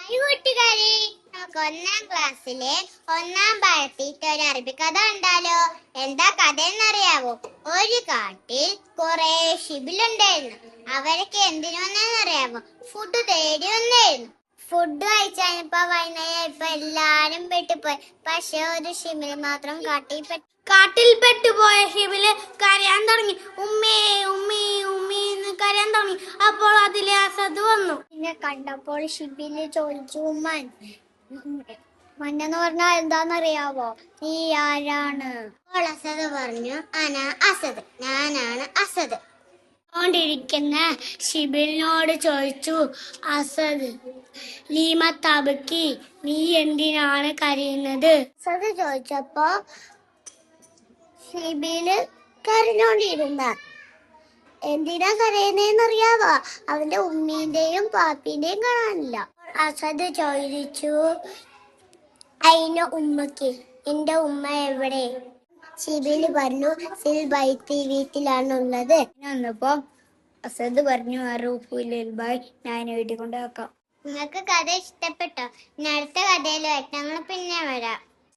കൂട്ടുകാരെ, നമുക്ക് ഒന്നാം ക്ലാസ്സിലെ ഒന്നാം പാഠത്തിട്ട് ഒരു അറബി കഥ ഉണ്ടല്ലോ. എന്താ കഥ എന്നറിയാവോ? ഒരു കാട്ടിൽ കുറെ ഷിബിലുണ്ടായിരുന്നു. അവരൊക്കെ എന്തിനു വന്നറിയാവോ? ഫുഡ് തേടി വന്നായിരുന്നു. ഫുഡ് കഴിച്ചാണിപ്പോ വൈകുന്നേരം ഇപ്പൊ എല്ലാരും പെട്ടുപോയി. പക്ഷെ ഒരു ഷിബിൽ മാത്രം കാട്ടിൽ പെട്ടുപോയ ഷിബില് കരയാൻ തുടങ്ങി. ഉമ്മേ ഉമ്മേ ഉമ്മേ എന്ന് കരയാൻ തുടങ്ങി. അപ്പോൾ അതിലെ അസദ് വന്നു. പിന്നെ കണ്ടപ്പോൾ ഷിബില് ചോദിച്ചു, മണ്ണെന്ന് പറഞ്ഞാൽ എന്താന്നറിയാവോ? നീ ആരാണ്? അപ്പോൾ അസദ് പറഞ്ഞു, അസദ്, ഞാനാണ് അസദ്. ിരിക്കുന്ന ഷിബിലിനോട് ചോദിച്ചു, അസദ് ലീമ തബക്കി, നീ എന്തിനാണ് കരയുന്നത്? അസദ് ചോദിച്ചപ്പോ ഷിബില് കരഞ്ഞോണ്ടിരുന്ന. എന്തിനാ കരയുന്നേന്നറിയാവോ? അവന്റെ ഉമ്മീന്റെയും പാപ്പിന്റെയും കാണാനില്ല. അസദ് ചോദിച്ചു, അയിന ഉമ്മക്ക്, എന്റെ ഉമ്മ എവിടെ? ഷിബില് പറഞ്ഞു, സിൽ ബൈത്തി, വീട്ടിലാണുള്ളത്. വന്നപ്പോ അസദ് പറഞ്ഞു, അറൂഫുലിൽബായ്, ഞാൻ വീട്ടിൽ കൊണ്ടുവെക്കാം. നിങ്ങൾക്ക് കഥ ഇഷ്ടപ്പെട്ടോ? അടുത്ത കഥയിലുമായിട്ട് ഞങ്ങൾ പിന്നെ വരാം.